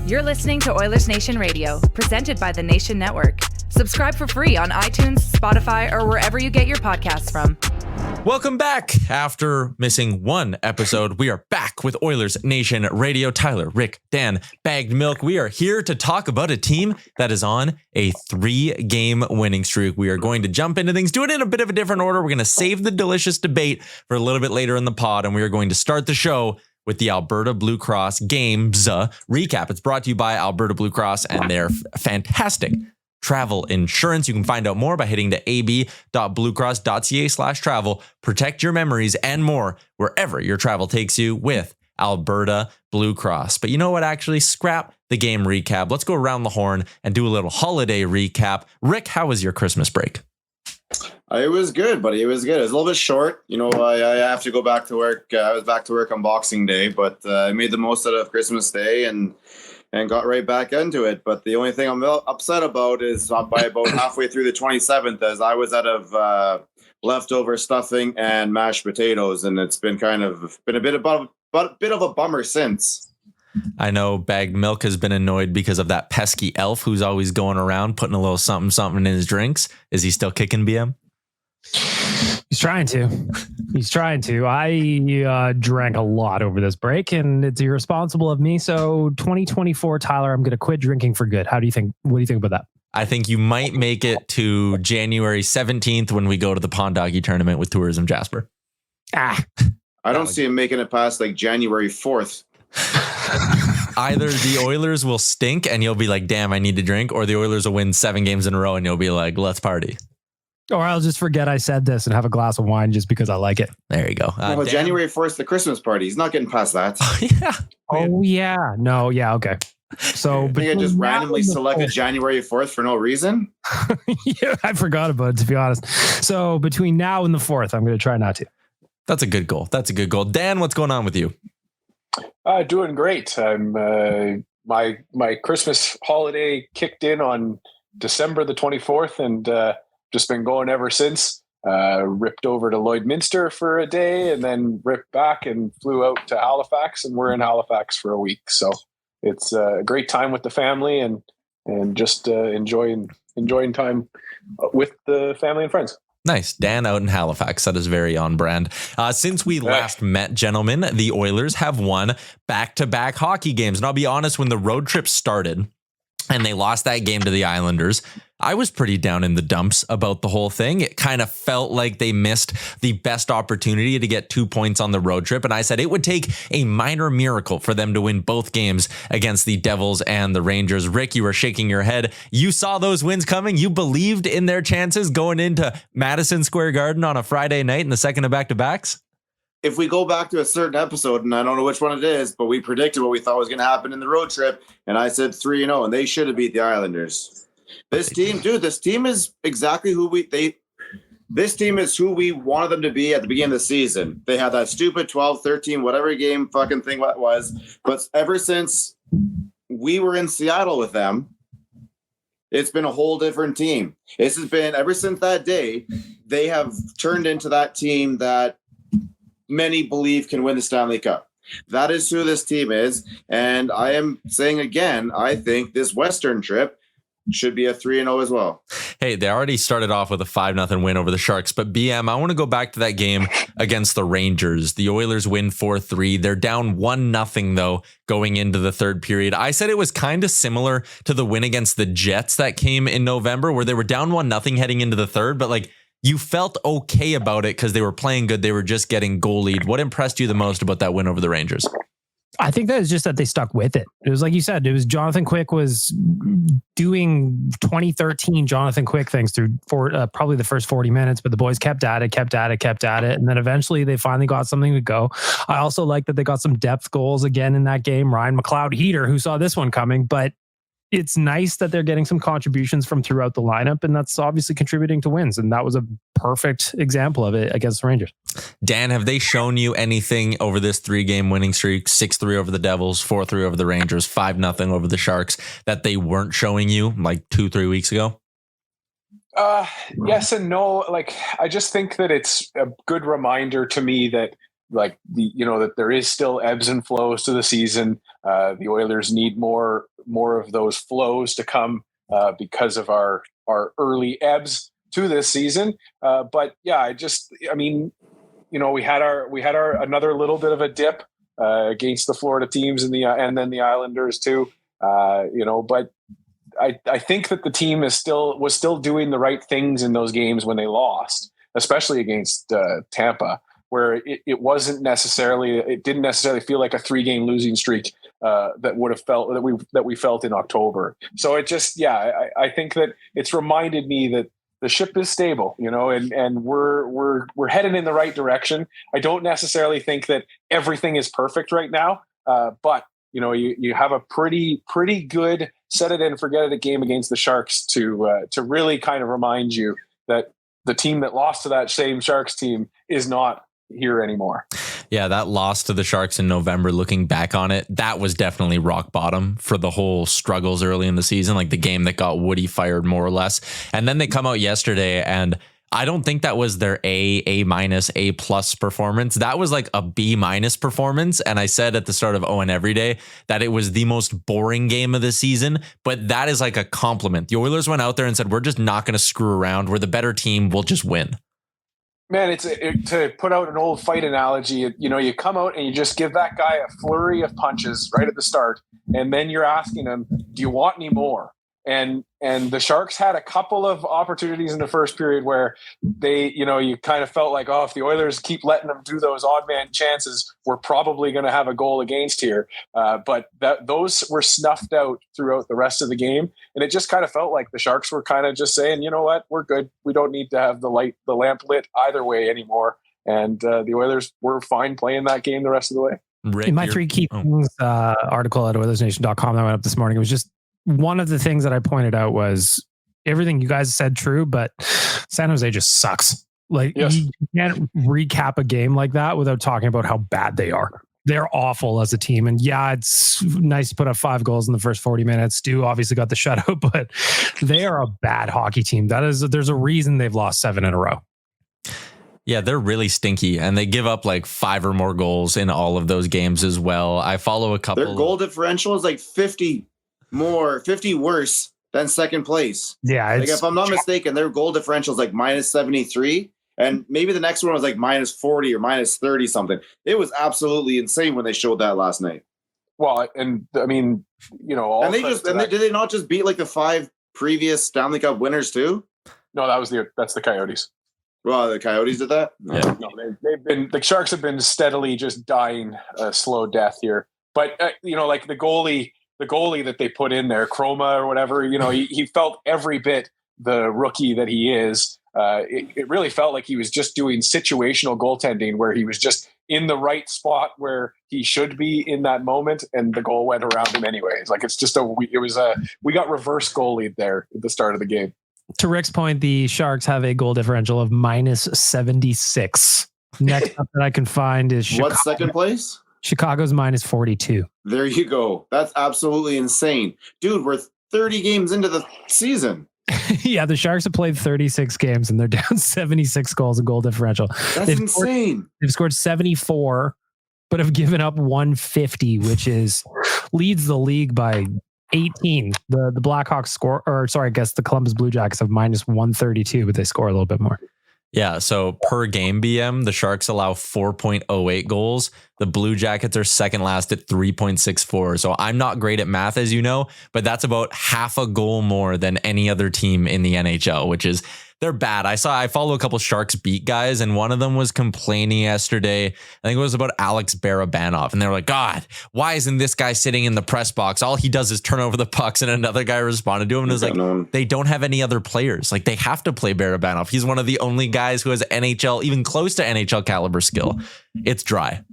You're listening to Oilersnation Radio, presented by the Nation Network. Subscribe for free on iTunes, Spotify, or wherever you get your podcasts from. Welcome back. After missing one episode, we are back with Oilersnation Radio. Tyler, Rick, Dan, Bagged Milk. We are here to talk about a team that is on a 3-game winning streak. We are going to jump into things, do it in a bit of a different order. We're going to save the delicious debate for a little bit later in the pod, and we are going to start the show with the Alberta Blue Cross games recap. It's brought to you by Alberta Blue Cross and their fantastic travel insurance. You can find out more by heading to ab.bluecross.ca/travel. Protect your memories and more wherever your travel takes you with Alberta Blue Cross. But you know what? Actually, scrap the game recap. Let's go around the horn and do a little holiday recap. Rick, how was your Christmas break? It was good, buddy. It was good. It was a little bit short. You know, I have to go back to work. I was back to work on Boxing Day, but I made the most out of Christmas Day and got right back into it. But the only thing I'm upset about is by about halfway through the 27th, as I was out of leftover stuffing and mashed potatoes, and it's been a bit of a bummer since. I know Bagged Milk has been annoyed because of that pesky elf who's always going around putting a little something in his drinks. Is he still kicking BM? He's trying to. I drank a lot over this break, and it's irresponsible of me. So 2024, Tyler, I'm going to quit drinking for good. What do you think about that? I think you might make it to January 17th when we go to the Pond Doggy tournament with Tourism Jasper. I don't see him making it past like January 4th. Either the Oilers will stink and you'll be like, damn, I need to drink, or the Oilers will win 7 games in a row and you'll be like, let's party. Or I'll just forget I said this and have a glass of wine just because I like it. There you go. January 4th, the Christmas party. He's not getting past that. Yeah. Oh, yeah. No, yeah, okay. So I think I just randomly selected January 4th for no reason. Yeah, I forgot about it, to be honest. So between now and the 4th, I'm going to try not to. That's a good goal. Dan, what's going on with you? Doing great. I'm my Christmas holiday kicked in on December the 24th, and just been going ever since. Ripped over to Lloydminster for a day, and then ripped back and flew out to Halifax, and we're in Halifax for a week. So it's a great time with the family and just enjoying time with the family and friends. Nice. Dan out in Halifax. That is very on brand. Since we last met, gentlemen, the Oilers have won back-to-back hockey games. And I'll be honest, when the road trip started and they lost that game to the Islanders, I was pretty down in the dumps about the whole thing. It kind of felt like they missed the best opportunity to get 2 points on the road trip. And I said it would take a minor miracle for them to win both games against the Devils and the Rangers. Rick, you were shaking your head. You saw those wins coming. You believed in their chances going into Madison Square Garden on a Friday night in the second of back-to-backs? If we go back to a certain episode, and I don't know which one it is, but we predicted what we thought was going to happen in the road trip, and I said 3-0, and they should have beat the Islanders. This team is exactly this team is who we wanted them to be at the beginning of the season. They had that stupid 12-13, whatever game fucking thing that was. But ever since we were in Seattle with them, it's been a whole different team. This has been, ever since that day, they have turned into that team that many believe can win the Stanley Cup. That is who this team is. And I am saying again, I think this Western trip should be a 3-0 as well. Hey, they already started off with a 5-0 win over the Sharks, but BM, I want to go back to that game against the Rangers. The Oilers win 4-3. They're down 1-0 though going into the third period. I said it was kind of similar to the win against the Jets that came in November, where they were down 1-0 heading into the third, but like you felt okay about it because they were playing good. They were just getting goalied. What impressed you the most about that win over the Rangers? I think that is just that they stuck with it. It was like you said, it was Jonathan Quick was doing 2013 Jonathan Quick things through probably the first 40 minutes, but the boys kept at it. And then eventually they finally got something to go. I also like that they got some depth goals again in that game. Ryan McLeod Heater, who saw this one coming, but it's nice that they're getting some contributions from throughout the lineup, and that's obviously contributing to wins. And that was a perfect example of it against the Rangers. Dan, have they shown you anything over this 3-game winning streak, 6-3 over the Devils, 4-3 over the Rangers, 5-0 over the Sharks, that they weren't showing you like 2-3 weeks ago? Yes and no. Like, I just think that it's a good reminder to me that that there is still ebbs and flows to the season. The Oilers need more more of those flows to come because of our early ebbs to this season. But yeah, we had our another little bit of a dip against the Florida teams and then the Islanders too. But I think that the team was still doing the right things in those games when they lost, especially against Tampa, where it didn't necessarily feel like a 3-game losing streak that we felt in October. So it just, I think that it's reminded me that the ship is stable, and we're headed in the right direction. I don't necessarily think that everything is perfect right now, but you have a pretty good set it and forget it game against the Sharks to really kind of remind you that the team that lost to that same Sharks team is not here anymore. Yeah, that loss to the Sharks in November, looking back on it, that was definitely rock bottom for the whole struggles early in the season, like the game that got Woody fired more or less. And then they come out yesterday, and I don't think that was their A minus, A plus performance. That was like a B minus performance. And I said at the start of Owen Everyday that it was the most boring game of the season, but that is like a compliment. The Oilers went out there and said, we're just not going to screw around. We're the better team. We'll just win. Man, to put out an old fight analogy, you come out and you just give that guy a flurry of punches right at the start. And then you're asking him, do you want any more? And the Sharks had a couple of opportunities in the first period where they, you kind of felt like, if the Oilers keep letting them do those odd man chances, we're probably going to have a goal against here. But those were snuffed out throughout the rest of the game. And it just kind of felt like the Sharks were kind of just saying, you know what, we're good. We don't need to have the lamp lit either way anymore. And the Oilers were fine playing that game the rest of the way. In my 3 key things article at Oilersnation.com that went up this morning, it was just, one of the things that I pointed out was everything you guys said true, but San Jose just sucks. Like, yes. You can't recap a game like that without talking about how bad they are. They're awful as a team. And yeah, it's nice to put up 5 goals in the first 40 minutes. Stu obviously got the shutout, but they are a bad hockey team. There's a reason they've lost 7 in a row. Yeah, they're really stinky, and they give up like 5 or more goals in all of those games as well. I follow a couple. Their goal differential is like 50 worse than second place. Yeah. Like, if I'm not mistaken, their goal differential is like minus 73. And maybe the next one was like minus 40 or minus 30 something. It was absolutely insane when they showed that last night. Well, and I mean, did they not just beat like the 5 previous Stanley Cup winners too? No, that's the Coyotes. Well, the Coyotes did that? Yeah. No, the Sharks have been steadily just dying a slow death here. But like the goalie that they put in there, Chroma or whatever, he felt every bit the rookie that he is. It really felt like he was just doing situational goaltending where he was just in the right spot where he should be in that moment, and the goal went around him anyways. Like, we got reverse goalie there at the start of the game. To Rick's point, the Sharks have a goal differential of minus 76. Next up that I can find is Chicago. What's second place? Chicago's minus 42. There you go. That's absolutely insane. Dude, we're 30 games into the season. Yeah, the Sharks have played 36 games and they're down 76 goals in goal differential. That's insane. They've scored 74, but have given up 150, which leads the league by 18. The Blackhawks the Columbus Blue Jackets have minus 132, but they score a little bit more. Yeah, so per game BM, the Sharks allow 4.08 goals. The Blue Jackets are second last at 3.64. So I'm not great at math, as you know, but that's about half a goal more than any other team in the NHL, which is, they're bad. I follow a couple Sharks beat guys, and one of them was complaining yesterday. I think it was about Alex Barabanov. And they were like, God, why isn't this guy sitting in the press box? All he does is turn over the pucks. And another guy responded to him and was like, they don't have any other players. Like, they have to play Barabanov. He's one of the only guys who has NHL, even close to NHL caliber skill. It's dry.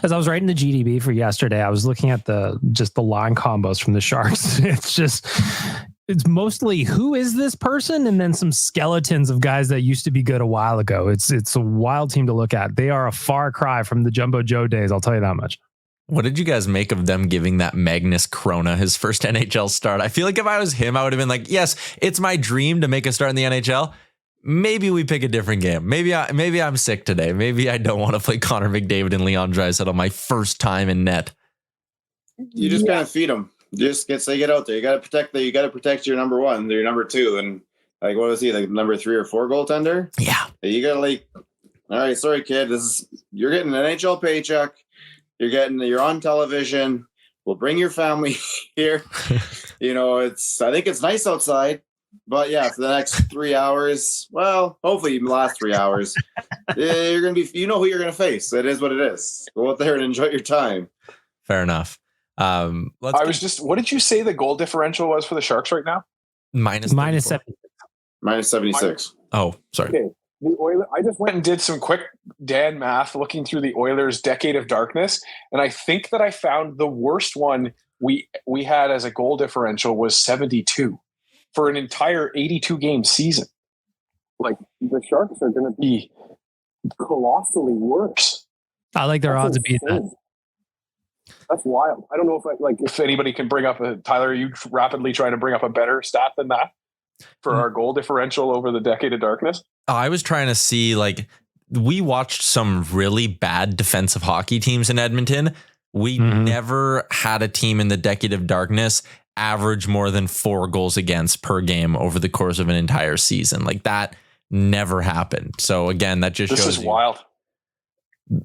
As I was writing the GDB for yesterday, I was looking at the line combos from the Sharks. It's mostly who is this person, and then some skeletons of guys that used to be good a while ago. It's a wild team to look at. They are a far cry from the Jumbo Joe days. I'll tell you that much. What did you guys make of them giving that Magnus Krona his first NHL start? I feel like if I was him, I would have been like, yes, it's my dream to make a start in the NHL. Maybe we pick a different game. Maybe I'm sick today. Maybe I don't want to play Connor McDavid and Leon Draisaitl on my first time in net. You just gotta feed them. Just get out there. You got to protect your number one, your number two, and like what was he, like number 3 or 4 goaltender? Yeah. You got to all right, sorry kid, you're getting an NHL paycheck. You're on television. We'll bring your family here. I think it's nice outside, but yeah, for the next 3 hours, well, hopefully even the last 3 hours, you're going to be, who you're going to face. It is what it is. Go out there and enjoy your time. Fair enough. What did you say the goal differential was for the Sharks right now? minus 7. Minus 76. Oh, sorry. Okay. The Oilers, I just went and did some quick Dan math looking through the Oilers' decade of darkness, and I think that I found the worst one we had as a goal differential was 72 for an entire 82 game season. Like the Sharks are going to be colossally worse. I like their odds of beating that. That's wild. I don't know if anybody can bring up Tyler, are you rapidly trying to bring up a better stat than that for our goal differential over the decade of darkness? I was trying to see, we watched some really bad defensive hockey teams in Edmonton. We never had a team in the decade of darkness average more than 4 goals against per game over the course of an entire season. That never happened. So again, that just shows this is wild.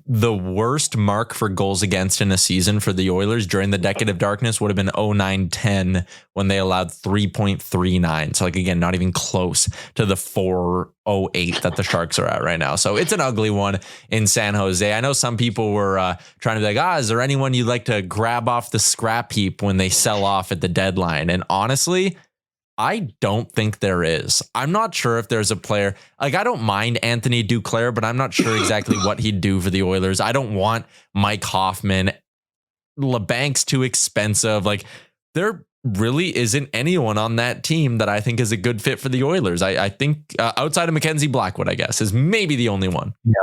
The worst mark for goals against in a season for the Oilers during the decade of darkness would have been 09-10 when they allowed 3.39. So again, not even close to the 4.08 that the Sharks are at right now. So it's an ugly one in San Jose. I know some people were trying to be like, is there anyone you'd like to grab off the scrap heap when they sell off at the deadline? And honestly, I don't think there is. I'm not sure if there's a player. I don't mind Anthony Duclair, but I'm not sure exactly what he'd do for the Oilers. I don't want Mike Hoffman. LeBank's too expensive. There really isn't anyone on that team that I think is a good fit for the Oilers. I think outside of Mackenzie Blackwood, I guess, is maybe the only one. Yep.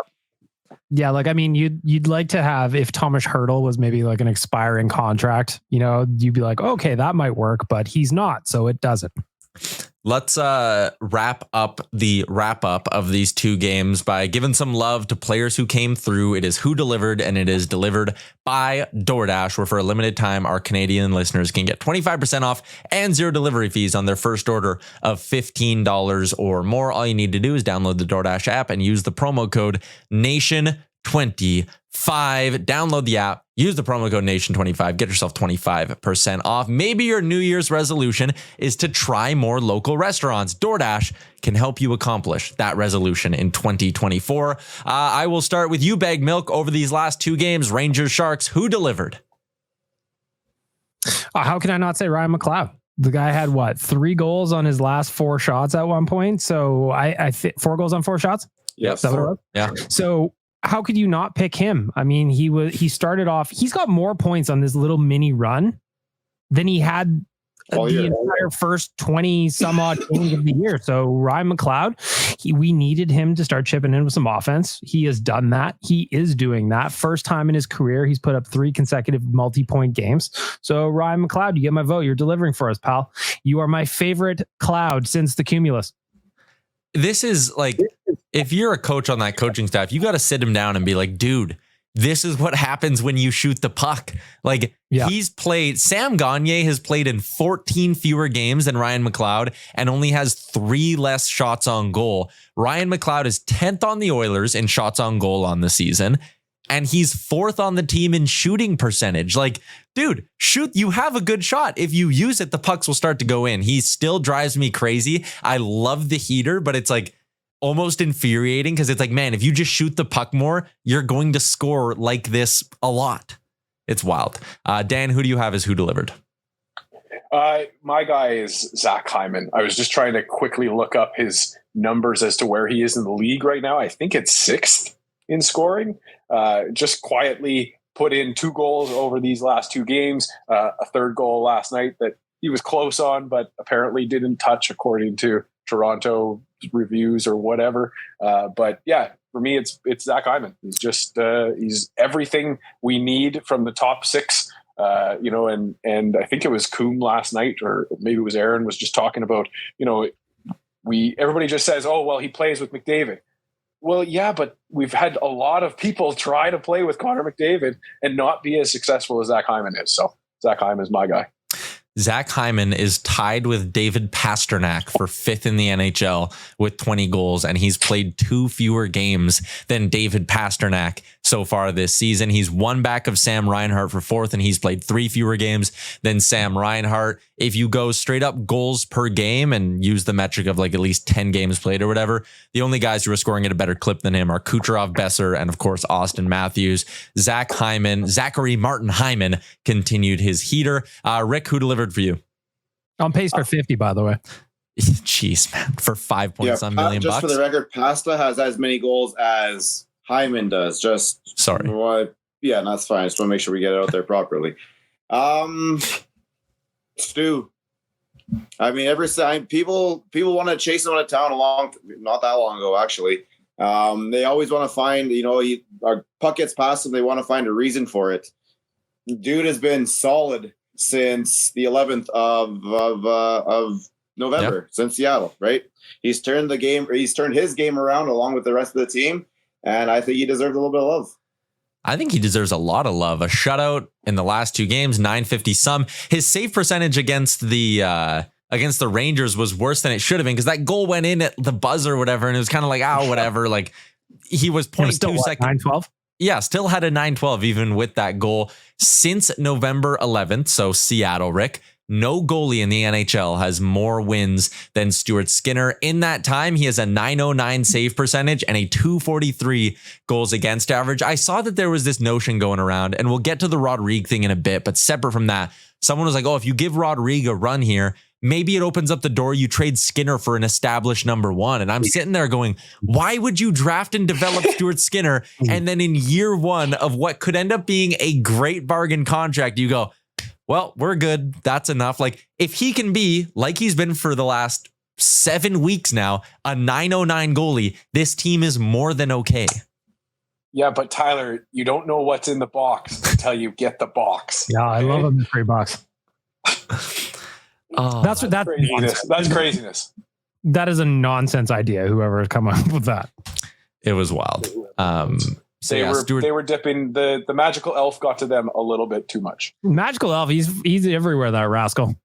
Yeah, you'd like to have, if Thomas Hertl was maybe an expiring contract, you'd be like, okay, that might work, but he's not, so it doesn't. Let's wrap up the wrap up of these 2 games by giving some love to players who came through. It is Who Delivered, and it is delivered by DoorDash, where for a limited time, our Canadian listeners can get 25% off and 0 delivery fees on their first order of $15 or more. All you need to do is download the DoorDash app and use the promo code NATION25. Download the app, use the promo code NATION25, get yourself 25% off. Maybe your New Year's resolution is to try more local restaurants. DoorDash can help you accomplish that resolution in 2024. I will start with you, Bag Milk. Over these last 2 games, Rangers, Sharks, who delivered? How can I not say Ryan McLeod? The guy had 3 goals on his last 4 shots at one point. So I 4 goals on 4 shots. Yes. Yeah. So how could you not pick him? I mean, he started off, he's got more points on this little mini run than he had the entire first 20 some odd games of the year. So Ryan McLeod, we needed him to start chipping in with some offense. He has done that. He is doing that. First time in his career, he's put up 3 consecutive multi-point games. So Ryan McLeod, you get my vote. You're delivering for us, pal. You are my favorite Cloud since the Cumulus. This is if you're a coach on that coaching staff, you got to sit him down and be like, dude, this is what happens when you shoot the puck. He's played, Sam Gagner has played in 14 fewer games than Ryan McLeod and only has 3 less shots on goal. Ryan McLeod is 10th on the Oilers in shots on goal on the season, and he's 4th on the team in shooting percentage. Dude, shoot, you have a good shot. If you use it, the pucks will start to go in. He still drives me crazy. I love the heater, but it's almost infuriating because it's man, if you just shoot the puck more, you're going to score like this a lot. It's wild. Dan, who do you have as who delivered? My guy is Zach Hyman. I was just trying to quickly look up his numbers as to where he is in the league right now. I think it's 6th in scoring. Just quietly put in 2 goals over these last 2 games, a 3rd goal last night that he was close on, but apparently didn't touch according to Toronto reviews or whatever. But yeah, for me, it's Zach Hyman. He's just, he's everything we need from the top 6, and I think it was Coombe last night, or maybe it was Aaron was just talking about, everybody just says, oh, well, he plays with McDavid. Well, yeah, but we've had a lot of people try to play with Connor McDavid and not be as successful as Zach Hyman is. So Zach Hyman is my guy. Zach Hyman is tied with David Pasternak for 5th in the NHL with 20 goals, and he's played 2 fewer games than David Pasternak so far this season. He's one back of Sam Reinhart for 4th, and he's played 3 fewer games than Sam Reinhart. If you go straight up goals per game and use the metric of like at least 10 games played or whatever, the only guys who are scoring at a better clip than him are Kucherov, Besser, and of course, Austin Matthews. Zachary Martin Hyman continued his heater. Rick, who delivered for you? On pace for 50, by the way. Jeez, man, for 5 points on $1 million. Just for the record, Pasta has as many goals as Hyman does. Yeah, that's fine. Just want to make sure we get it out there properly. Stu. I mean, every time people want to chase him out of town not that long ago, actually. They always want to find, our puck gets past him. They want to find a reason for it. Dude has been solid since the 11th of November, since Seattle, right? He's turned his game around along with the rest of the team, and I think he deserves a little bit of love. I think he deserves a lot of love. A shutout in the last 2 games, 950 some. His save percentage against the Rangers was worse than it should have been because that goal went in at the buzzer or whatever, and it was kind of like, whatever. Like he was 0.2 seconds. 912? Yeah, still had a 912 even with that goal. Since November 11th, so Seattle, Rick, no goalie in the NHL has more wins than Stuart Skinner. In that time, he has a 909 save percentage and a 243 goals against average. I saw that there was this notion going around, and we'll get to the Rodrigue thing in a bit, but separate from that, someone was like, if you give Rodrigue a run here, maybe it opens up the door. You trade Skinner for an established number 1. And I'm sitting there going, why would you draft and develop Stuart Skinner? And then in year 1 of what could end up being a great bargain contract, you go, well, we're good. That's enough. Like if he can be like he's been for the last 7 weeks now, a 909 goalie, this team is more than okay. Yeah, but Tyler, you don't know what's in the box until you get the box. Yeah, I love a mystery box. That's craziness. That's craziness. That is a nonsense idea. Whoever come up with that, it was wild. They were dipping the magical elf got to them a little bit too much. Magical elf, he's everywhere. That rascal.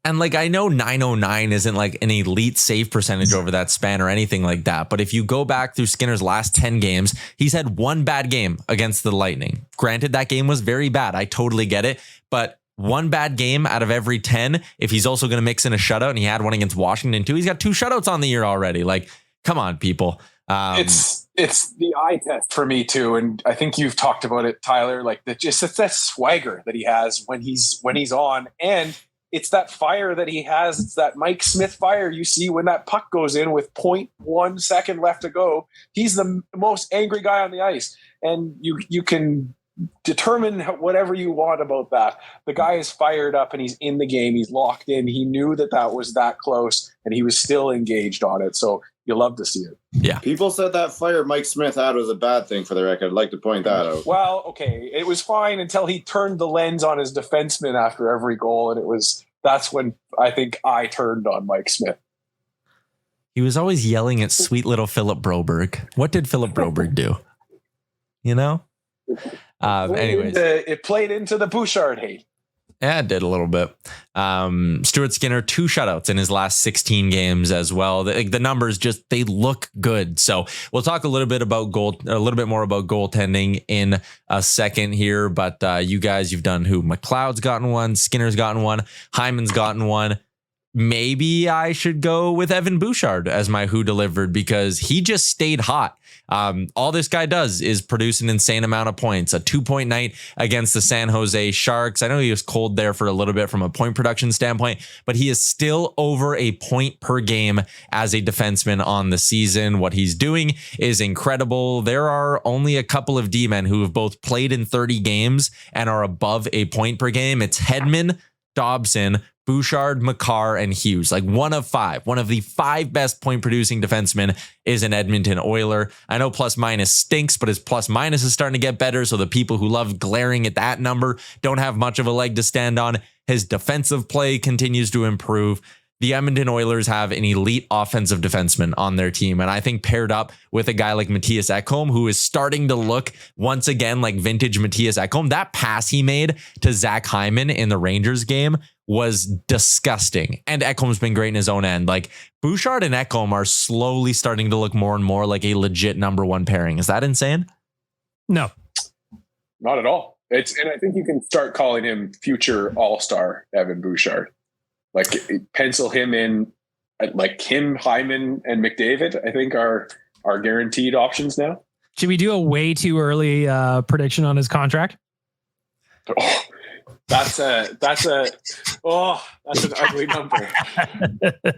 And like I know 909 isn't like an elite save percentage over that span or anything like that, but if you go back through Skinner's last 10 games, he's had 1 bad game against the Lightning. Granted, that game was very bad. I totally get it, but 1 bad game out of every 10. If he's also going to mix in a shutout, and he had one against Washington too, he's got 2 shutouts on the year already. Like, come on, people. It's the eye test for me too, and I think you've talked about it, Tyler. Like it's that swagger that he has when he's on, and it's that fire that he has. It's that Mike Smith fire you see when that puck goes in with 0.1 second left to go. He's the most angry guy on the ice, and you can determine whatever you want about that. The guy is fired up and he's in the game. He's locked in. He knew that was that close, and he was still engaged on it. So you love to see it. Yeah. People said that fire Mike Smith had was a bad thing for the record. I'd like to point that out. Well, okay. It was fine until he turned the lens on his defenseman after every goal. And that's when I think I turned on Mike Smith. He was always yelling at sweet little Philip Broberg. What did Philip Broberg do? Anyways. It played into the Bouchard hate. Yeah, it did a little bit. Stuart Skinner, 2 shutouts in his last 16 games as well. The numbers they look good. So we'll talk a little bit more about goaltending in a second here. But you guys, you've done who? McLeod's gotten 1, Skinner's gotten 1, Hyman's gotten 1. Maybe I should go with Evan Bouchard as my who delivered because he just stayed hot. All this guy does is produce an insane amount of points. A 2-point night against the San Jose Sharks. I know he was cold there for a little bit from a point production standpoint, but he is still over a point per game as a defenseman on the season. What he's doing is incredible. There are only a couple of D-men who have both played in 30 games and are above a point per game. It's Hedman, Dobson, Bouchard, Makar, and Hughes. Like one of the 5 best point producing defensemen is an Edmonton Oiler. I know plus minus stinks, but his plus minus is starting to get better. So the people who love glaring at that number don't have much of a leg to stand on. His defensive play continues to improve. the Edmonton Oilers have an elite offensive defenseman on their team. And I think paired up with a guy like Matthias Ekholm, who is starting to look once again like vintage Matthias Ekholm, that pass he made to Zach Hyman in the Rangers game was disgusting. And Ekholm's been great in his own end. Like Bouchard and Ekholm are slowly starting to look more and more like a legit number one pairing. Is that insane? No, not at all. And I think you can start calling him future all-star Evan Bouchard. Like pencil him in, like him, Hyman, and McDavid, I think are guaranteed options now. Should we do a way too early prediction on his contract? Oh, that's an ugly number.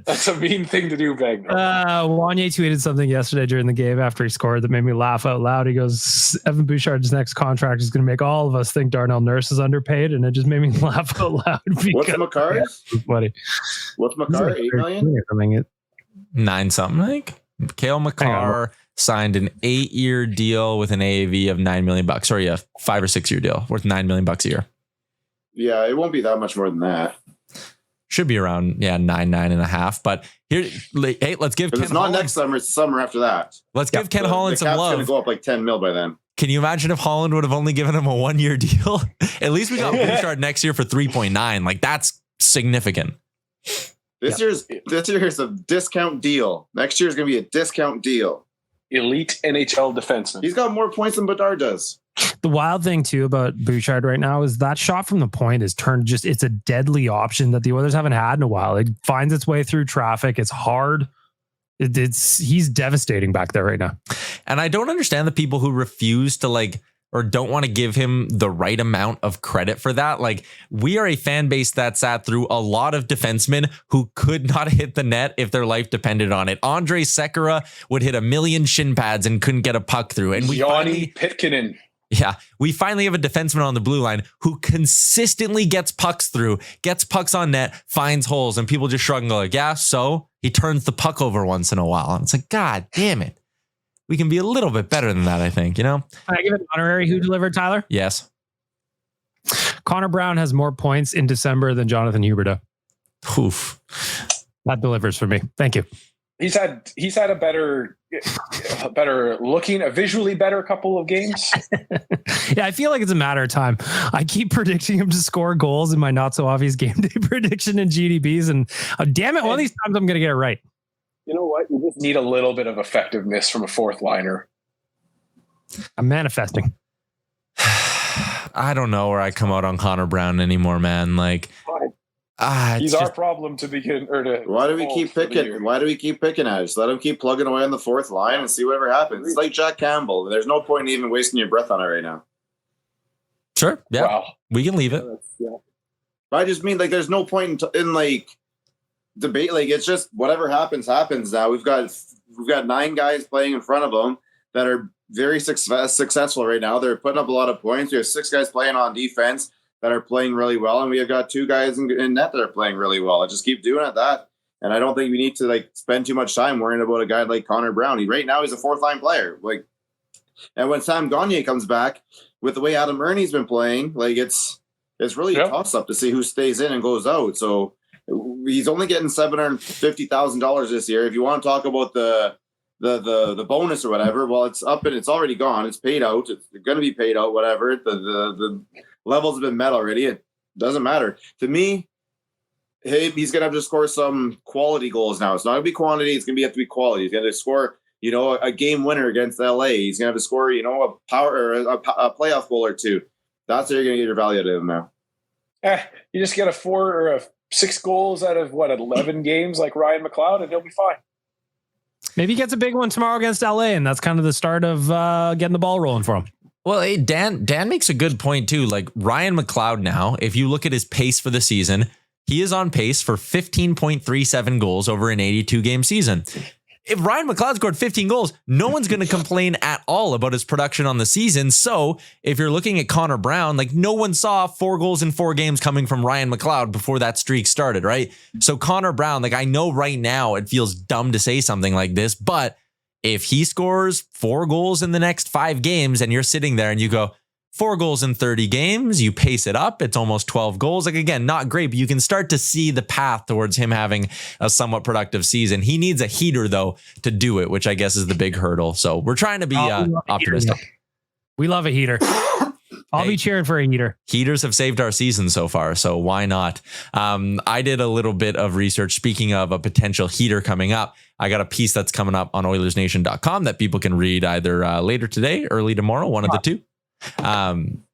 That's a mean thing to do, Bagno. Wanye tweeted something yesterday during the game after he scored that made me laugh out loud. He goes, Evan Bouchard's next contract is going to make all of us think Darnell Nurse is underpaid, and it just made me laugh out loud. What's Makar's? Funny. What's Makar? 8 million? 9 something, I think. Cale Makar signed an 8-year deal with an AAV of $9 million. Sorry, a 5 or 6 year deal worth $9 million a year. Yeah, it won't be that much more than that. Should be around 9.5. But here, hey, let's give Ken it's not Holland, next summer; it's the summer after that. Let's give Ken Holland some love. Going to go up like 10 mil by then. Can you imagine if Holland would have only given him a 1-year deal? At least we got Bouchard next year for 3.9. Like that's significant. This year's a discount deal. Next year's going to be a discount deal. Elite NHL defenseman. He's got more points than Bedard does. The wild thing too about Bouchard right now is that shot from the point is turned it's a deadly option that the Oilers haven't had in a while. It finds its way through traffic. It's hard. He's devastating back there right now. And I don't understand the people who refuse to or don't want to give him the right amount of credit for that. Like, we are a fan base that sat through a lot of defensemen who could not hit the net if their life depended on it. Andrei Sekera would hit a million shin pads and couldn't get a puck through. And Yanni Pitkinen. Yeah, we finally have a defenseman on the blue line who consistently gets pucks through, gets pucks on net, finds holes, and people just shrug and go like, yeah, so he turns the puck over once in a while. And it's like, God damn it. We can be a little bit better than that, I think, you know? Can I give an honorary who delivered, Tyler? Yes. Connor Brown has more points in December than Jonathan Huberdeau. Oof. That delivers for me. Thank you. He's had a visually better couple of games. Yeah, I feel like it's a matter of time. I keep predicting him to score goals in my not so obvious game day prediction in GDBs, and damn it, one of these times I'm going to get it right. You know what? You just need a little bit of effectiveness from a fourth liner. I'm manifesting. I don't know where I come out on Connor Brown anymore, man. Like, he's our problem to begin. Why do we keep picking? Why do we keep picking at it? Just let him keep plugging away on the fourth line and see whatever happens. It's like Jack Campbell. There's no point in even wasting your breath on it right now. Sure. Yeah. Wow. We can leave it. Yeah. I just mean there's no point in debate. It's just whatever happens now. We've got 9 guys playing in front of them that are very successful right now. They're putting up a lot of points. We have 6 guys playing on defense that are playing really well, and we have got 2 guys in net that are playing really well. I just keep doing it that, and I don't think we need to spend too much time worrying about a guy like Connor Brown. Right now he's a 4th line player. And when Sam Gagner comes back, with the way Adam Ernie's been playing, it's really a toss up to see who stays in and goes out. So he's only getting $750,000 this year. If you want to talk about the bonus or whatever, well, it's up and it's already gone. It's paid out. It's going to be paid out. Whatever the levels have been met already. It doesn't matter to me. Hey, he's going to have to score some quality goals now. It's not going to be quantity. It's going to have to be quality. He's going to score, a game winner against LA. He's going to have to score, a power or a playoff goal or 2. That's how you're going to get your value out of him now. You just get a 4 or a 6 goals out of 11 games like Ryan McLeod, and he'll be fine. Maybe he gets a big one tomorrow against LA, and that's kind of the start of getting the ball rolling for him. Well, hey, Dan makes a good point too. Like Ryan McLeod now, if you look at his pace for the season, he is on pace for 15.37 goals over an 82 game season. If Ryan McLeod scored 15 goals, no one's going to complain at all about his production on the season. So if you're looking at Connor Brown, no one saw 4 goals in 4 games coming from Ryan McLeod before that streak started, right? So Connor Brown, I know right now it feels dumb to say something like this, but if he scores 4 goals in the next 5 games and you're sitting there and you go, 4 goals in 30 games. You pace it up. It's almost 12 goals. Like, again, not great, but you can start to see the path towards him having a somewhat productive season. He needs a heater, though, to do it, which I guess is the big hurdle. So we're trying to be optimistic. We love a heater. I'll be cheering for a heater. Heaters have saved our season so far, so why not? I did a little bit of research. Speaking of a potential heater coming up, I got a piece that's coming up on Oilersnation.com that people can read either later today, early tomorrow, one of the two.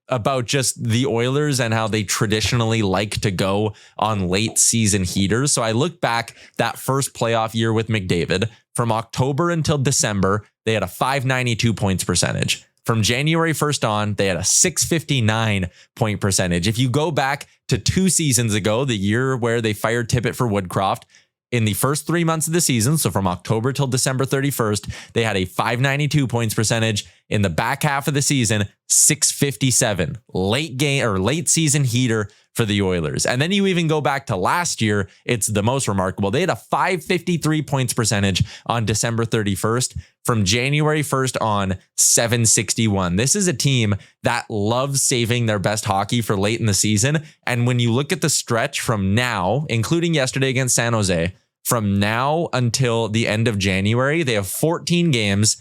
About just the Oilers and how they traditionally like to go on late season heaters. So I looked back that first playoff year with McDavid. From October until December, they had a .592 points percentage. From January 1st on, they had a .659 point percentage. If you go back to 2 seasons ago, the year where they fired Tippett for Woodcroft, in the first 3 months of the season, so from October till December 31st, they had a .592 points percentage. In the back half of the season, .657. Late season heater for the Oilers. And then you even go back to last year, it's the most remarkable. They had a .553 points percentage on December 31st. From January 1st on, .761. This is a team that loves saving their best hockey for late in the season. And when you look at the stretch from now, including yesterday against San Jose, from now until the end of January, they have 14 games.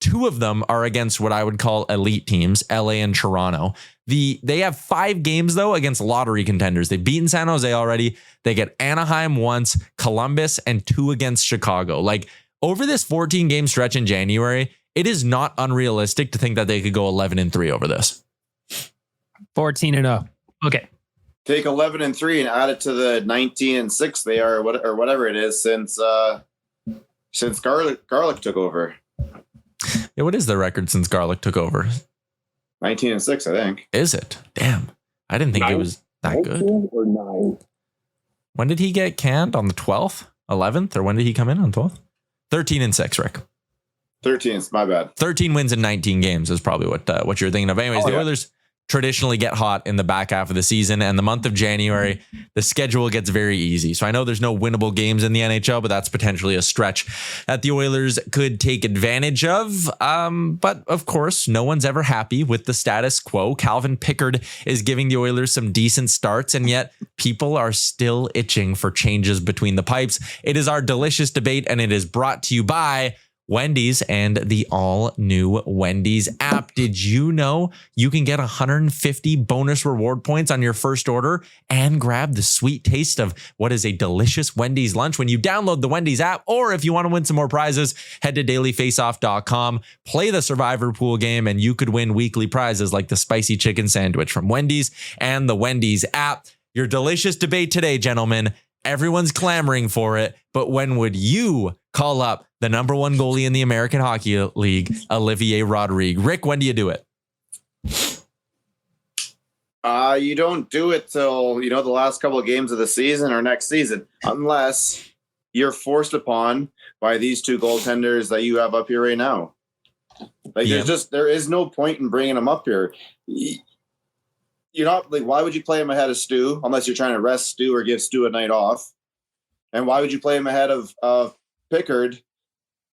2 of them are against what I would call elite teams, LA and Toronto. They have 5 games, though, against lottery contenders. They've beaten San Jose already. They get Anaheim once, Columbus, and 2 against Chicago. Like, over this 14-game stretch in January, it is not unrealistic to think that they could go 11-3 over this. 14-0. Okay. Take 11-3 and add it to the 19-6 they are, or whatever it is, since Garlic took over. Yeah, what is the record since Garlic took over? 19-6, I think. Is it? Damn. I didn't think it was that good. Or 9? When did he get canned? On the 12th? 11th? Or when did he come in on 12th? 13-6, Rick. 13, my bad. 13 wins in 19 games is probably what you're thinking of. Anyways, the Oilers traditionally get hot in the back half of the season, and the month of January, the schedule gets very easy. So I know there's no winnable games in the NHL, but that's potentially a stretch that the Oilers could take advantage of. But of course, no one's ever happy with the status quo. Calvin Pickard is giving the Oilers some decent starts, and yet people are still itching for changes between the pipes. It is our delicious debate, and it is brought to you by Wendy's and the all-new Wendy's app. Did you know you can get 150 bonus reward points on your first order and grab the sweet taste of what is a delicious Wendy's lunch when you download the Wendy's app? Or if you want to win some more prizes, head to dailyfaceoff.com, play the Survivor Pool game, and you could win weekly prizes like the spicy chicken sandwich from Wendy's and the Wendy's app. Your delicious debate today, gentlemen. Everyone's clamoring for it, but when would you call up the number 1 goalie in the American Hockey League, Olivier Rodrigue? Rick, when do you do it? You don't do it till, the last couple of games of the season or next season, unless you're forced upon by these 2 goaltenders that you have up here right now. Like, there is no point in bringing them up here. You're not like, why would you play him ahead of Stu unless you're trying to rest Stu or give Stu a night off? And why would you play him ahead of Pickard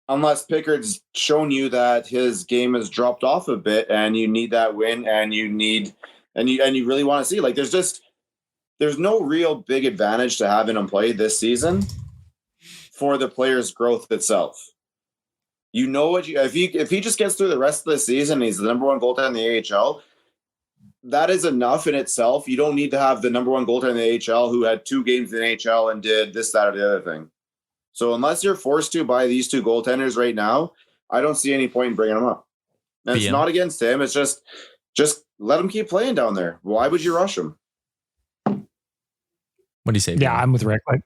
unless Pickard's shown you that his game has dropped off a bit and you need that win and you really want to see, like, there's no real big advantage to having him play this season for the player's growth itself. If he just gets through the rest of the season, he's the number 1 goaltender in the AHL. That is enough in itself. You don't need to have the number 1 goaltender in the AHL who had 2 games in the AHL and did this, that, or the other thing. So unless you're forced to by these 2 goaltenders right now, I don't see any point in bringing them up. And it's not against him. It's just let him keep playing down there. Why would you rush him? What do you say? Yeah, I'm with Rick. Like,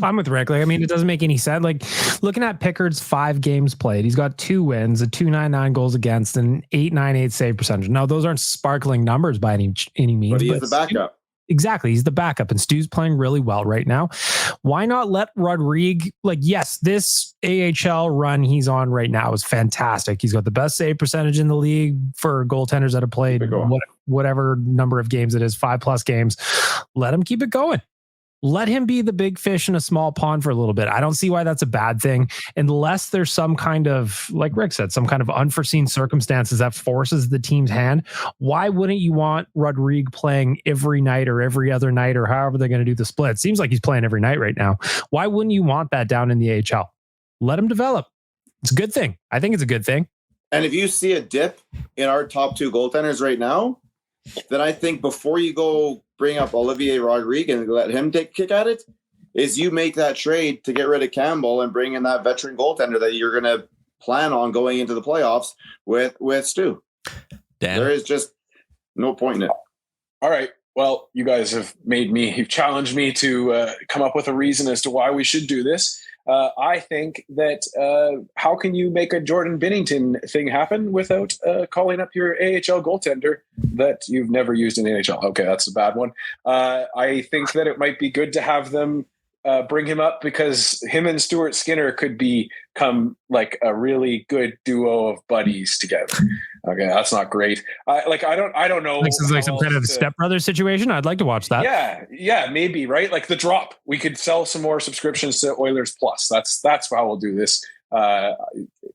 I mean, it doesn't make any sense. Like, looking at Pickard's 5 games played, he's got 2 wins, a .299 goals against, and .898 save percentage. Now, those aren't sparkling numbers by any means. But he is the backup. Exactly. He's the backup, and Stu's playing really well right now. Why not let Rodrigue, yes, this AHL run he's on right now is fantastic. He's got the best save percentage in the league for goaltenders that have played whatever number of games it is, 5+ games. Let him keep it going. Let him be the big fish in a small pond for a little bit. I don't see why that's a bad thing, unless there's some kind of, like Rick said, some kind of unforeseen circumstances that forces the team's hand. Why wouldn't you want Rodrigue playing every night or every other night or however they're going to do the split? It seems like he's playing every night right now. Why wouldn't you want that down in the AHL? Let him develop. It's a good thing. I think it's a good thing. And if you see a dip in our top two goaltenders right now, then I think before you go bring up Olivier Rodrigue and let him take a kick at it, is you make that trade to get rid of Campbell and bring in that veteran goaltender that you're going to plan on going into the playoffs with Stu. Dan? There is just no point in it. All right. Well, you guys you've challenged me to come up with a reason as to why we should do this. I think that how can you make a Jordan Binnington thing happen without calling up your AHL goaltender that you've never used in the NHL? Okay, that's a bad one. I think that it might be good to have them bring him up because him and Stuart Skinner could become like a really good duo of buddies together. Okay, that's not great. I don't know. This is like some kind of stepbrother situation. I'd like to watch that. Yeah, maybe, right? Like the drop. We could sell some more subscriptions to Oilers Plus. That's how we'll do this. I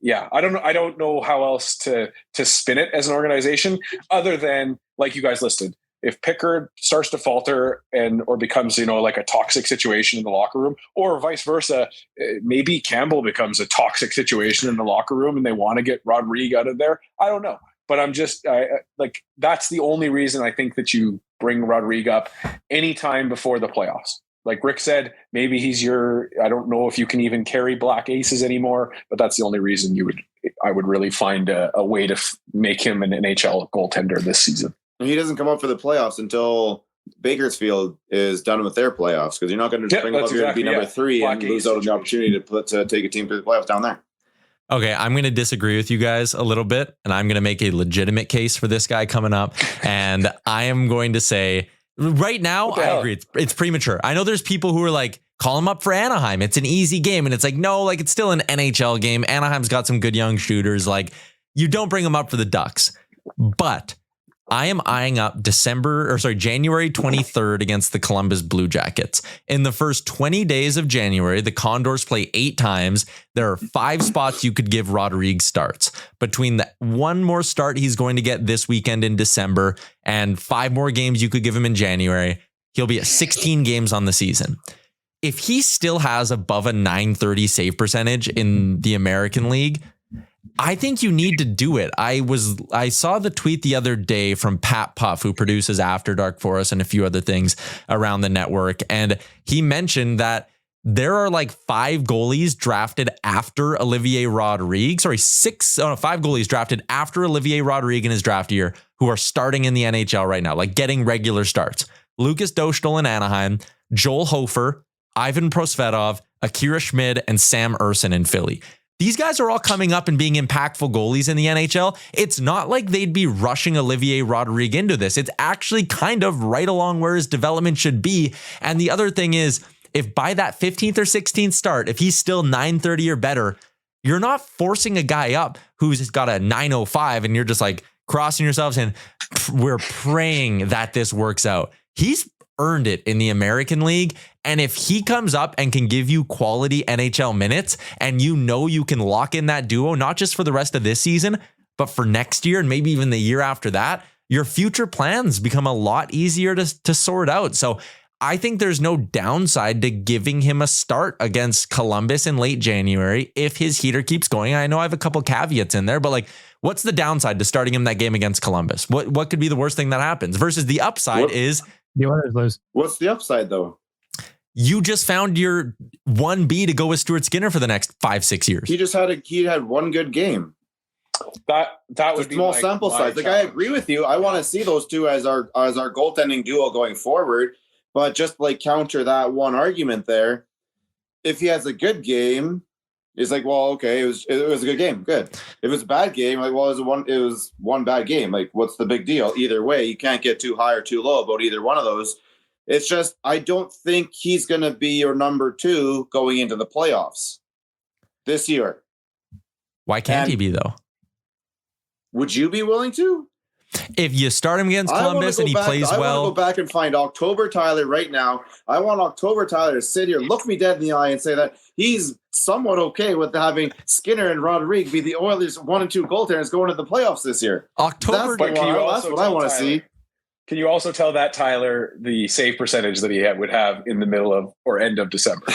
don't know how else to spin it as an organization other than like you guys listed. If Pickard starts to falter or becomes, like a toxic situation in the locker room, or vice versa, maybe Campbell becomes a toxic situation in the locker room and they want to get Rodrigue out of there. I don't know. But I'm just that's the only reason I think that you bring Rodrigue up anytime before the playoffs. Like Rick said, maybe I don't know if you can even carry black aces anymore, but that's the only reason I would really find a way to make him an NHL goaltender this season. He doesn't come up for the playoffs until Bakersfield is done with their playoffs because you're not going to just bring him up here to be number 3 and lose out on the opportunity to take a team to the playoffs down there. Okay, I'm going to disagree with you guys a little bit, and I'm going to make a legitimate case for this guy coming up. And I am going to say right now, I agree. It's premature. I know there's people who are like, call him up for Anaheim. It's an easy game. And it's like, no, like it's still an NHL game. Anaheim's got some good young shooters. Like you don't bring him up for the Ducks. But I am eyeing up January 23rd against the Columbus Blue Jackets. In the first 20 days of January, the Condors play 8 times. There are 5 spots you could give Rodrigue starts. Between the one more start he's going to get this weekend in December and 5 more games you could give him in January, he'll be at 16 games on the season. If he still has above a .930 save percentage in the American League, I think you need to do it. I saw the tweet the other day from Pat Puff, who produces After Dark for us and a few other things around the network. And he mentioned that there are like 5 goalies drafted after Olivier Rodrigue. 5 goalies drafted after Olivier Rodrigue in his draft year who are starting in the NHL right now, like getting regular starts. Lucas Dostal in Anaheim, Joel Hofer, Ivan Prosvetov, Akira Schmid, and Sam Urson in Philly. These guys are all coming up and being impactful goalies in the NHL. It's not like they'd be rushing Olivier Rodrigue into this. It's actually kind of right along where his development should be. And the other thing is, if by that 15th or 16th start, if he's still .930 or better, you're not forcing a guy up who's got a .905 and you're just like crossing yourselves and we're praying that this works out. He's earned it in the American League. And if he comes up and can give you quality NHL minutes and you can lock in that duo, not just for the rest of this season, but for next year and maybe even the year after that, your future plans become a lot easier to sort out. So I think there's no downside to giving him a start against Columbus in late January if his heater keeps going. I know I have a couple caveats in there, but like, what's the downside to starting him that game against Columbus? What could be the worst thing that happens versus the upside is the Oilers lose. What's the upside though? You just found your 1B to go with Stuart Skinner for the next 5-6 years. He had one good game. That would be small sample size. Like I agree with you. I want to see those two as our goaltending duo going forward. But just like counter that one argument there, if he has a good game, it's like, well, okay, it was a good game, good. If it was a bad game, like, well, it was one bad game. Like, what's the big deal? Either way, you can't get too high or too low about either one of those. It's just, I don't think he's going to be your number 2 going into the playoffs this year. Why can't he be though? Would you be willing to? If you start him against Columbus and he plays well, I want to go back and find October Tyler right now. I want October Tyler to sit here, look me dead in the eye, and say that he's somewhat okay with having Skinner and Rodrigue be the Oilers' 1 and 2 goaltenders going to the playoffs this year. That's what I want to see. Can you also tell that Tyler the save percentage that he would have in the middle of or end of December?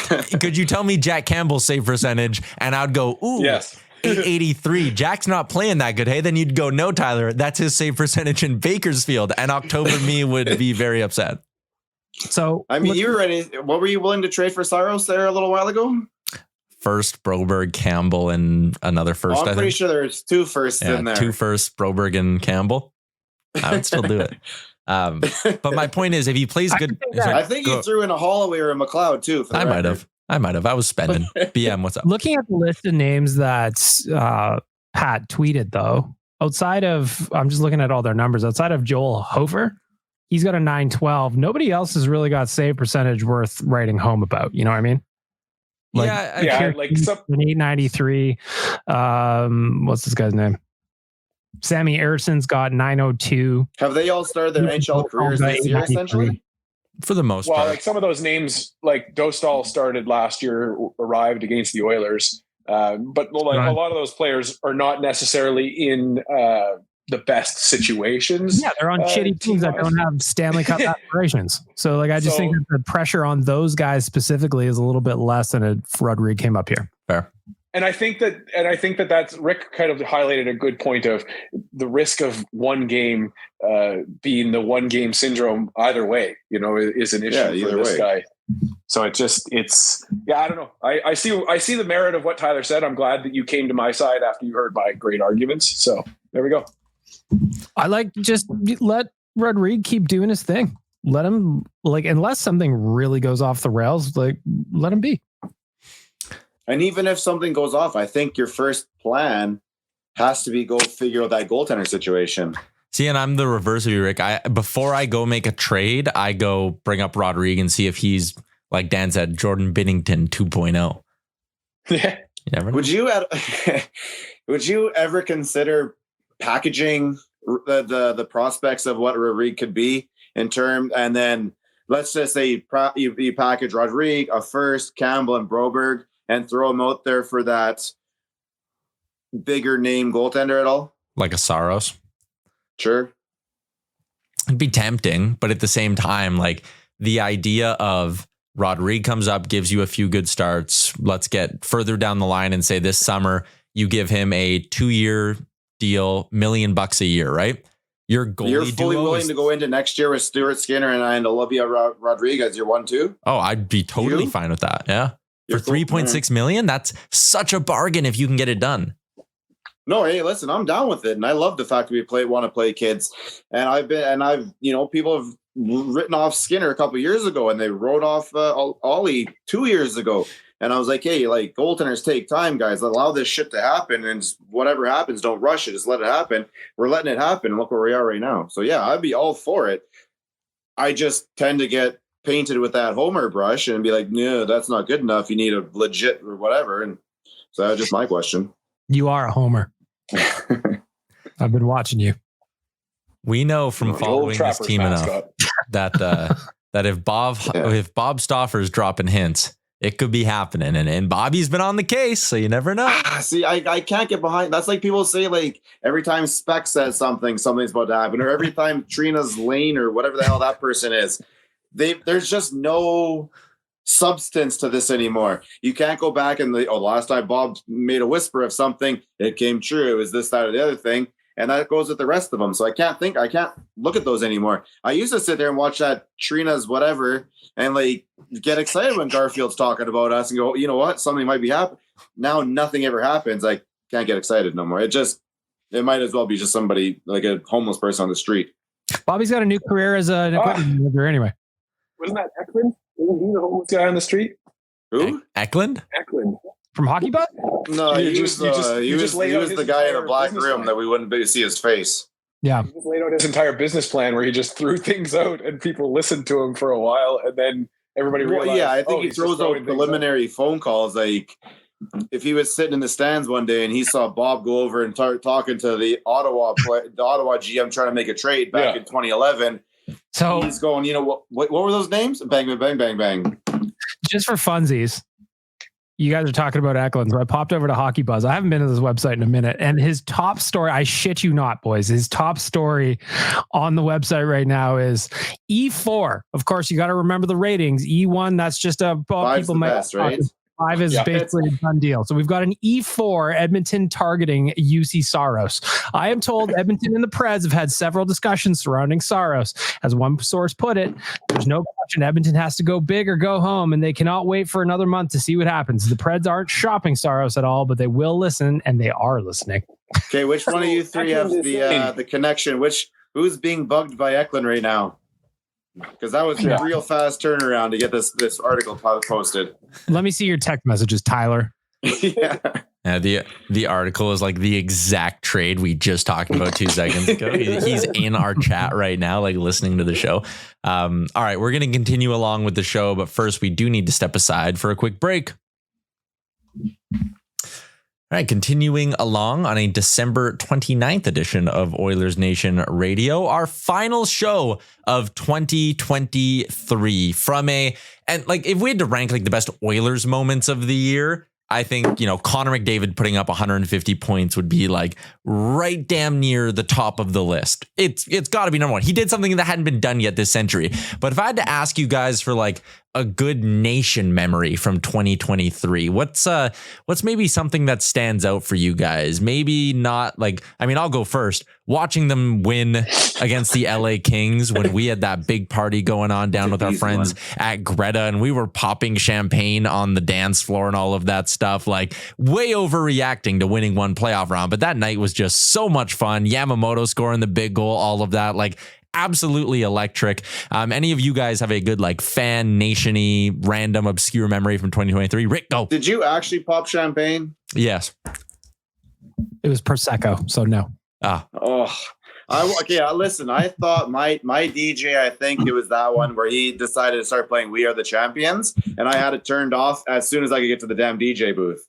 Could you tell me Jack Campbell's save percentage? And I'd go, ooh, yes. 883. Jack's not playing that good. Hey, then you'd go, no, Tyler, that's his save percentage in Bakersfield. And October me would be very upset. So, I mean, you were ready. What were you willing to trade for Saros there a little while ago? First, Broberg, Campbell, and another first. I'm pretty sure there's 2 firsts in there. 2 firsts, Broberg and Campbell. I would still do it. But my point is, if he plays good, I think you threw in a Holloway or a McLeod too. I might have. I was spending. BM, what's up? Looking at the list of names that Pat tweeted, though, outside of, I'm just looking at all their numbers. Outside of Joel Hofer, he's got a 912. Nobody else has really got save percentage worth writing home about. You know what I mean? Like an 893. What's this guy's name? Sammy Ericsson's got 902. Have they all started their NHL careers this year, essentially? For the most part. Well, like some of those names, like Dostal started last year, arrived against the Oilers. But like a lot of those players are not necessarily in the best situations. Yeah, they're on shitty teams that don't have Stanley Cup aspirations. So like I just think that the pressure on those guys specifically is a little bit less than if Rodrigue came up here. Fair. And I think that that's Rick kind of highlighted a good point of the risk of one game being the one game syndrome either way, is an issue for this guy. So I don't know. I see the merit of what Tyler said. I'm glad that you came to my side after you heard my great arguments. So there we go. I just let Rodrigue keep doing his thing. Let him unless something really goes off the rails, let him be. And even if something goes off, I think your first plan has to be go figure out that goaltender situation. See, and I'm the reverse of you, Rick. Before I go make a trade, I go bring up Rodrigue and see if he's, like Dan said, Jordan Binnington 2.0. Yeah. You never know. Would you ever consider packaging the prospects of what Rodrigue could be in terms, and then let's just say you package Rodrigue, a first, Campbell, and Broberg, and throw him out there for that bigger name goaltender at all? Like a Saros? Sure. It'd be tempting, but at the same time, like the idea of Rodrigue comes up, gives you a few good starts. Let's get further down the line and say this summer, you give him a 2-year deal, $1 million a year, right? Your goalie You're fully willing to go into next year with Stuart Skinner and Olivier Rodrigue as your 1-2? Oh, I'd be totally fine with that. Yeah. For $3.6 million, that's such a bargain if you can get it done. No, hey, listen, I'm down with it, and I love the fact that we want to play kids. And people have written off Skinner a couple of years ago, and they wrote off Ollie 2 years ago. And I was like, hey, like goaltenders take time, guys. Allow this shit to happen, and whatever happens, don't rush it. Just let it happen. We're letting it happen. Look where we are right now. So yeah, I'd be all for it. I just tend to get painted with that Homer brush and be like, no, that's not good enough. You need a legit or whatever. And so that's just my question. You are a Homer. I've been watching you. We know from following this team enough that if Bob Stauffer's dropping hints, it could be happening. And Bobby's been on the case, so you never know. See, I can't get behind. That's like people say, like, every time Spec says something's about to happen, or every time Trina's Lane or whatever the hell that person is. There's just no substance to this anymore. You can't go back and last time Bob made a whisper of something, it came true. It was this, that, or the other thing. And that goes with the rest of them. So I can't look at those anymore. I used to sit there and watch that Trina's whatever and like get excited when Garfield's talking about us and go, you know what? Something might be happening. Now nothing ever happens. I can't get excited no more. It might as well be just somebody like a homeless person on the street. Bobby's got a new career as an equipment manager anyway. Wasn't that Eklund? Wasn't he the homeless guy on the street? Who? Eklund? Eklund. From Hockey Butt? No, he was the guy in a black room that we wouldn't be able to see his face. Yeah. He just laid out his entire business plan where he just threw things out and people listened to him for a while and then everybody realized. I think he throws out preliminary phone calls like, if he was sitting in the stands one day and he saw Bob go over and talking to the Ottawa GM trying to make a trade back in 2011. So he's going, you know, what were those names? Bang, bang, bang, bang, bang. Just for funsies, you guys are talking about Eklund. So I popped over to Hockey Buzz. I haven't been to this website in a minute. And his top story, I shit you not, boys, his top story on the website right now is E4. Of course, you got to remember the ratings. E1, that's just a... Five's the best, right? 5 is basically a done deal. So we've got an E4 Edmonton targeting UC Saros. I am told Edmonton and the Preds have had several discussions surrounding Saros. As one source put it, there's no question Edmonton has to go big or go home, and they cannot wait for another month to see what happens. The Preds aren't shopping Saros at all, but they will listen, and they are listening. Okay, which one of you three have the connection? Who's being bugged by Eklund right now? Because that was a real fast turnaround to get this article posted. Let me see your text messages, Tyler. The article is like the exact trade we just talked about 2 seconds ago. He's in our chat right now, like listening to the show. All right, we're going to continue along with the show, but first we do need to step aside for a quick break. All right, continuing along on a December 29th edition of Oilers Nation Radio, our final show of 2023 and like if we had to rank like the best Oilers moments of the year, I think, you know, Connor McDavid putting up 150 points would be like right damn near the top of the list. It's got to be number one. He did something that hadn't been done yet this century. But if I had to ask you guys for like a good nation memory from 2023, what's maybe something that stands out for you guys? Maybe not like, I mean, I'll go first. Watching them win against the LA Kings when we had that big party going on down with our friends at Greta, and we were popping champagne on the dance floor and all of that stuff, like way overreacting to winning one playoff round. But that night was just so much fun. Yamamoto scoring the big goal, all of that, like absolutely electric. Any of you guys have a good like fan nation-y random obscure memory from 2023? Rick, go. Did you actually pop champagne? Yes. It was Prosecco, so no. Listen, I thought my DJ, I think it was that one where he decided to start playing We Are the Champions, and I had it turned off as soon as I could get to the damn DJ booth.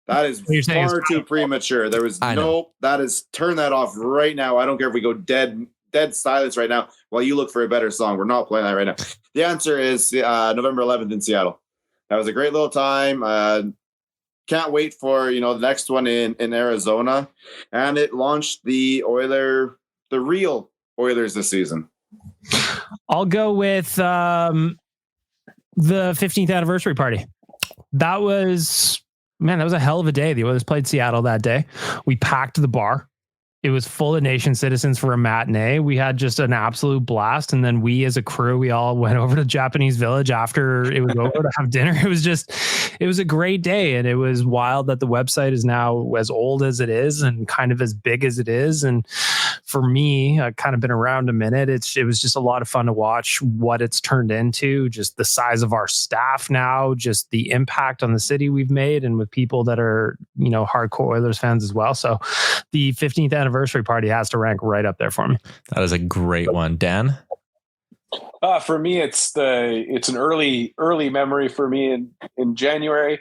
That is far too premature. There was turn that off right now. I don't care if we go dead silence right now while you look for a better song. We're not playing that right now. The answer is November 11th in Seattle. That was a great little time. Can't wait for, the next one in Arizona. And it launched the real Oilers this season. I'll go with the 15th anniversary party. That was a hell of a day. The Oilers played Seattle that day. We packed the bar. It was full of nation citizens for a matinee. We had just an absolute blast. And then we as a crew, we all went over to Japanese Village after it was over to have dinner. It was a great day. And it was wild that the website is now as old as it is and kind of as big as it is. And for me, I've kind of been around a minute. It was just a lot of fun to watch what it's turned into, just the size of our staff now, just the impact on the city we've made and with people that are, hardcore Oilers fans as well. So the 15th anniversary party has to rank right up there for me. That is a great one. Dan? For me, it's an early memory for me in January,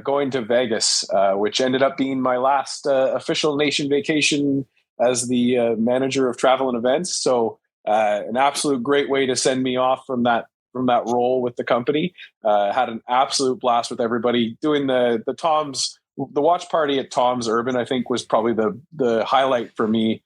going to Vegas, which ended up being my last official nation vacation as the manager of travel and events. So an absolute great way to send me off from that role with the company. Had an absolute blast with everybody doing the watch party at Tom's Urban, I think, was probably the highlight for me.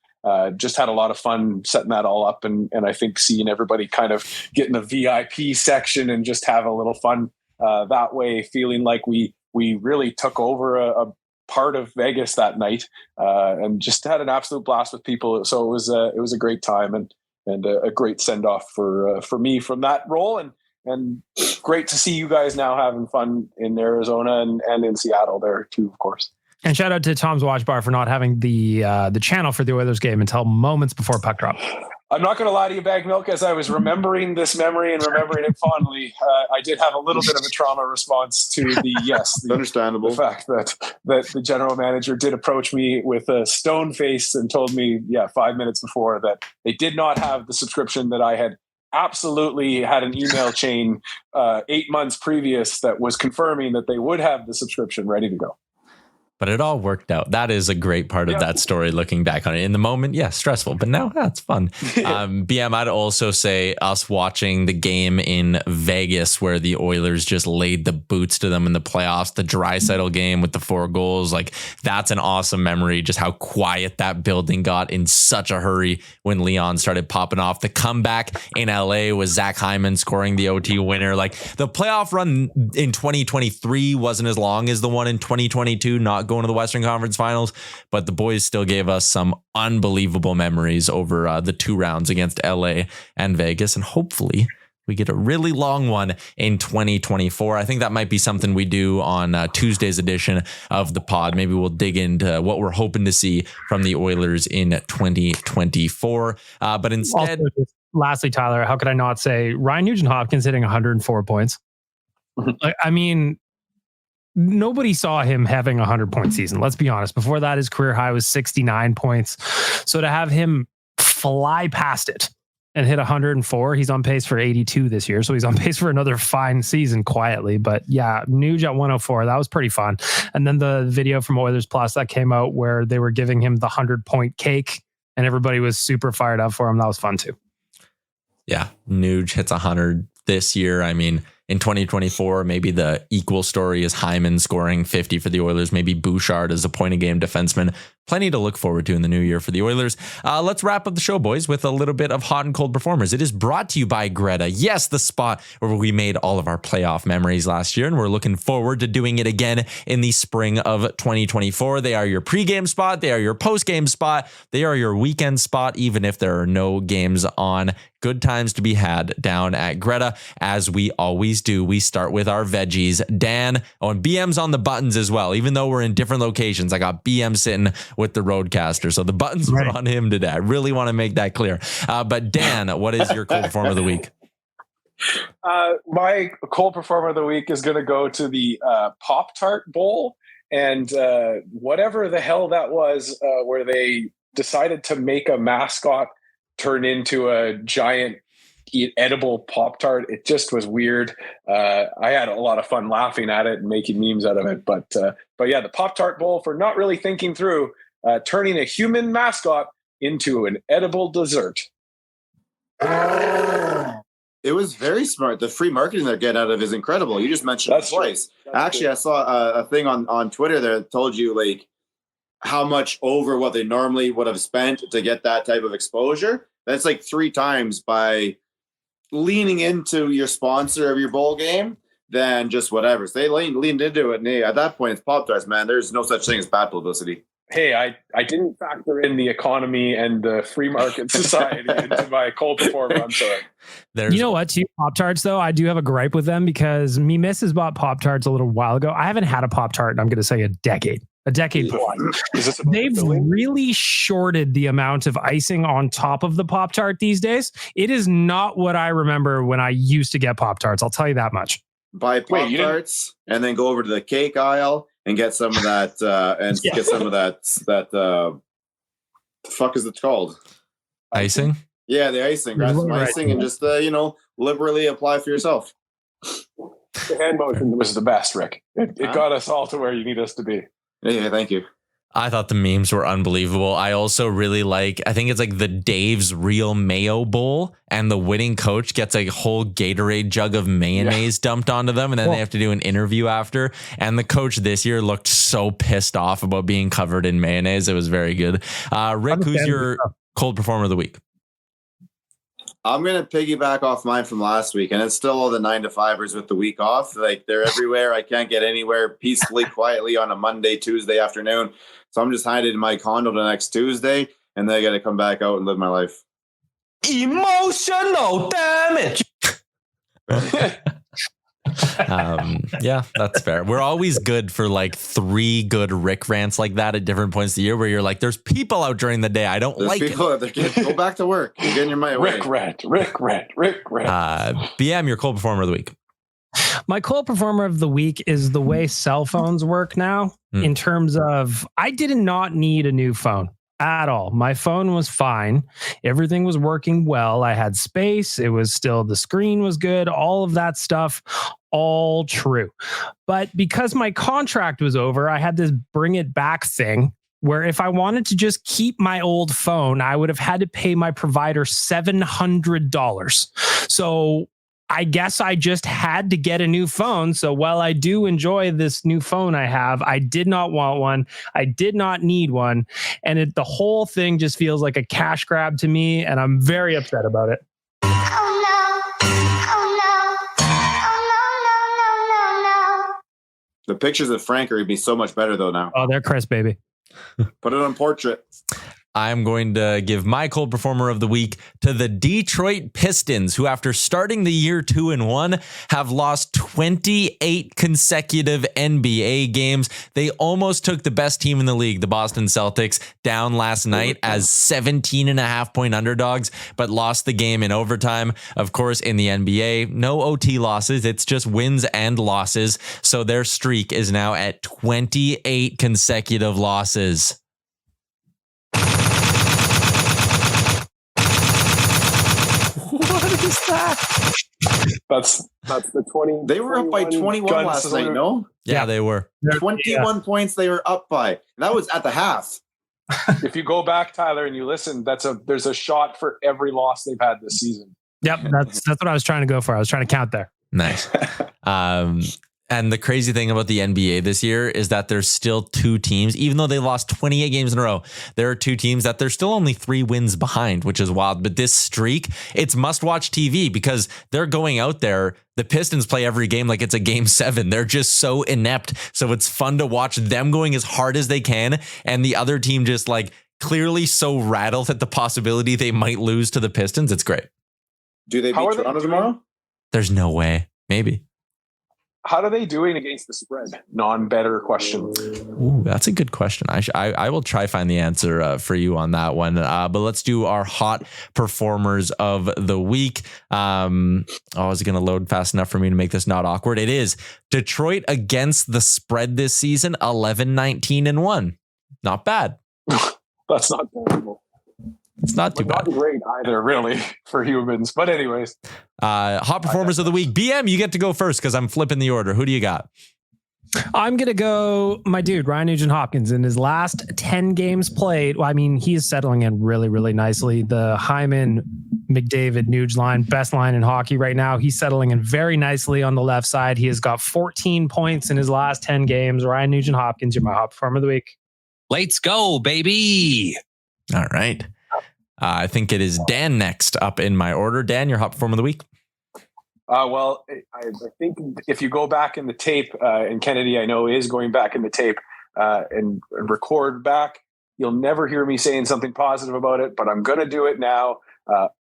Just had a lot of fun setting that all up, and I think seeing everybody kind of get in the VIP section and just have a little fun that way, feeling like we really took over a part of Vegas that night, and just had an absolute blast with people. So it was a great time and a great send off for me from that role, and great to see you guys now having fun in Arizona and in Seattle there too, of course. And shout out to Tom's Watch Bar for not having the channel for the Oilers game until moments before puck drop. I'm not going to lie to you, Bag Milk, as I was remembering this memory and remembering it fondly, I did have a little bit of a trauma response to understandable. The fact that the general manager did approach me with a stone face and told me, 5 minutes before, that they did not have the subscription that I had absolutely had an email chain 8 months previous that was confirming that they would have the subscription ready to go. But it all worked out. That is a great part of that story, looking back on it. In the moment, stressful, but now it's fun. BM, I'd also say us watching the game in Vegas where the Oilers just laid the boots to them in the playoffs, the Draisaitl game with the 4 goals. Like, that's an awesome memory, just how quiet that building got in such a hurry when Leon started popping off. The comeback in LA was Zach Hyman scoring the OT winner. Like, the playoff run in 2023 wasn't as long as the one in 2022, not going to the Western Conference Finals, but the boys still gave us some unbelievable memories over the 2 rounds against LA and Vegas, and hopefully we get a really long one in 2024. I think that might be something we do on Tuesday's edition of the pod. Maybe we'll dig into what we're hoping to see from the Oilers in 2024. But instead, also, lastly, Tyler, how could I not say Ryan Nugent-Hopkins hitting 104 points? I mean, nobody saw him having a 100-point season. Let's be honest. Before that, his career high was 69 points. So to have him fly past it and hit 104, he's on pace for 82 this year. So he's on pace for another fine season quietly. But yeah, Nuge at 104, that was pretty fun. And then the video from Oilers Plus that came out where they were giving him the 100-point cake and everybody was super fired up for him. That was fun too. Yeah, Nuge hits 100 this year. I mean, in 2024, maybe the equal story is Hyman scoring 50 for the Oilers. Maybe Bouchard as a point-a-game defenseman. Plenty to look forward to in the new year for the Oilers. Let's wrap up the show, boys, with a little bit of hot and cold performers. It is brought to you by Greta. Yes, the spot where we made all of our playoff memories last year, and we're looking forward to doing it again in the spring of 2024. They are your pregame spot. They are your postgame spot. They are your weekend spot, even if there are no games on. Good times to be had down at Greta, as we always do. We start with our veggies. Dan, and BM's on the buttons as well. Even though we're in different locations, I got BM sitting with the Roadcaster, so the buttons are on him today. I really want to make that clear. But Dan, what is your cold performer of the week? My cold performer of the week is going to go to the Pop-Tart Bowl, and whatever the hell that was, where they decided to make a mascot turn into a giant edible Pop-Tart. It just was weird. I had a lot of fun laughing at it and making memes out of it. But yeah, the Pop-Tart Bowl for not really thinking through turning a human mascot into an edible dessert. It was very smart. The free marketing they're getting out of is incredible. You just mentioned it twice. Actually, true. I saw a thing on Twitter that told you like how much over what they normally would have spent to get that type of exposure. That's like 3 times by leaning into your sponsor of your bowl game than just whatever. So they leaned into it. And at that point, it's Pop-Tarts, man. There's no such thing as bad publicity. Hey, I didn't factor in the economy and the free market society into my cold performer. I'm sorry. You know what, too? Pop-Tarts, though, I do have a gripe with them because me missus bought Pop-Tarts a little while ago. I haven't had a Pop-Tart in, I'm going to say, a decade plus. They've really shorted the amount of icing on top of the Pop-Tart these days. It is not what I remember when I used to get Pop-Tarts. I'll tell you that much. Buy Pop-Tarts and then go over to the cake aisle and get some of that get some of that the fuck is it called? Icing? Yeah, the icing. Grab some icing and just liberally apply for yourself. The hand motion was the best, Rick. It got us all to where you need us to be. Yeah, thank you. I thought the memes were unbelievable. I also really I think it's like the Dave's Real Mayo Bowl, and the winning coach gets a whole Gatorade jug of mayonnaise dumped onto them, and then they have to do an interview after. And the coach this year looked so pissed off about being covered in mayonnaise. It was very good. Rick, who's your cold performer of the week? I'm going to piggyback off mine from last week, and it's still all the 9-to-5ers with the week off. Like, they're everywhere. I can't get anywhere peacefully, quietly on a Monday, Tuesday afternoon. So I'm just hiding in my condo the next Tuesday, and then I got to come back out and live my life. Emotional damage. Yeah, that's fair. We're always good for 3 good Rick rants like that at different points of the year where you're like, there's people out during the day. I don't like it. Go back to work. You're getting your money away. Rick rant. BM, your cold performer of the week. My cold performer of the week is the way cell phones work now in terms of I did not need a new phone. at all. My phone was fine. Everything was working well. I had space. It was still, the screen was good. All of that stuff, all true. But because my contract was over, I had this bring it back thing where if I wanted to just keep my old phone, I would have had to pay my provider $700. So I guess I just had to get a new phone. So while I do enjoy this new phone I have, I did not want one. I did not need one. And the whole thing just feels like a cash grab to me. And I'm very upset about it. The pictures of Frank would be so much better though now. Oh, they're crisp, baby. Put it on portrait. I'm going to give my cold performer of the week to the Detroit Pistons, who after starting the year 2-1 have lost 28 consecutive NBA games. They almost took the best team in the league, the Boston Celtics, down last night as 17.5-point underdogs, but lost the game in overtime. Of course, in the NBA, no OT losses. It's just wins and losses. So their streak is now at 28 consecutive losses. What is that? That's the 20. They were up by 21 last night, no? Yeah, they were. 21 points they were up by. And that was at the half. If you go back, Tyler, and you listen, there's a shot for every loss they've had this season. Yep, that's what I was trying to go for. I was trying to count there. Nice. And the crazy thing about the NBA this year is that there's still two teams, even though they lost 28 games in a row, there are two teams that they're still only 3 wins behind, which is wild. But this streak, it's must-watch TV because they're going out there. The Pistons play every game like it's a game 7. They're just so inept. So it's fun to watch them going as hard as they can. And the other team just like clearly so rattled at the possibility they might lose to the Pistons. It's great. Do they beat Toronto tomorrow? There's no way. Maybe. How are they doing against the spread? Non-better question. Ooh, that's a good question. I will try find the answer for you on that one. But let's do our hot performers of the week. Is it going to load fast enough for me to make this not awkward? It is. Detroit against the spread this season, 11-19-1. Not bad. That's not terrible. It's not too bad. Not great either, really, for humans. But anyways. Hot performers of the week. BM, you get to go first because I'm flipping the order. Who do you got? I'm going to go my dude, Ryan Nugent-Hopkins. In his last 10 games played, well, I mean, he's settling in really, really nicely. The Hyman, McDavid, Nuge line, best line in hockey right now. He's settling in very nicely on the left side. He has got 14 points in his last 10 games. Ryan Nugent-Hopkins, you're my hot performer of the week. Let's go, baby. All right. I think it is Dan next up in my order. Dan, your hot performer of the week. Well, I think if you go back in the tape, and Kennedy, I know, is going back in the tape and record back, you'll never hear me saying something positive about it, but I'm going to do it now.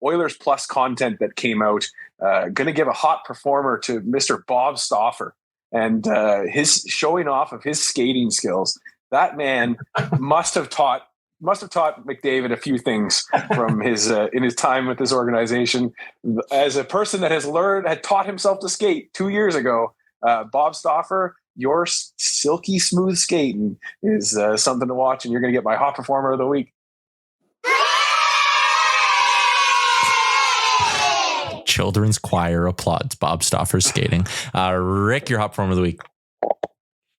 Oilers Plus content that came out. Going to give a hot performer to Mr. Bob Stauffer and his showing off of his skating skills. That man must have taught McDavid a few things from his in his time with this organization. As a person that had taught himself to skate 2 years ago, Bob Stauffer, your silky smooth skating is something to watch, and you're going to get my hot performer of the week. Children's choir applauds Bob Stauffer's skating. Rick, your hot performer of the week.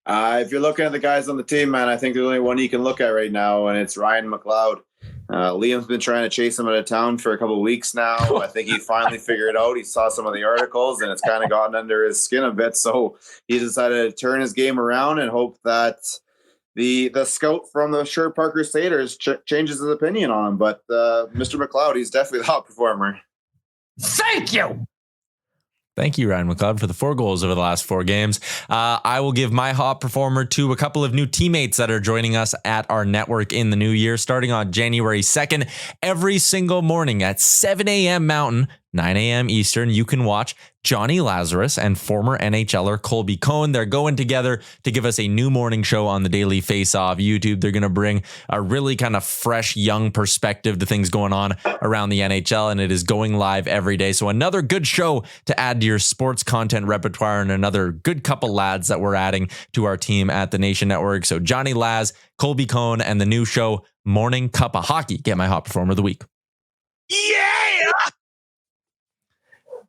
If you're looking at the guys on the team, man, I think there's only one you can look at right now, and it's Ryan McLeod. Liam's been trying to chase him out of town for a couple of weeks now. I think he finally figured it out. He saw some of the articles, and it's kind of gotten under his skin a bit. So he decided to turn his game around and hope that the scout from the Sherwood Park Crusaders changes his opinion on him. But Mr. McLeod, he's definitely the hot performer. Thank you. Thank you, Ryan McLeod, for the 4 goals over the last 4 games. I will give my hot performer to a couple of new teammates that are joining us at our network in the new year, starting on January 2nd. Every single morning at 7 a.m. Mountain, 9 a.m. Eastern, you can watch Johnny Lazarus and former NHLer Colby Cohn. They're going together to give us a new morning show on the Daily Face-Off YouTube. They're going to bring a really kind of fresh, young perspective to things going on around the NHL, and it is going live every day. So another good show to add to your sports content repertoire, and another good couple lads that we're adding to our team at the Nation Network. So Johnny Laz, Colby Cohn, and the new show, Morning Cup of Hockey. Get my Hot Performer of the Week. Yeah!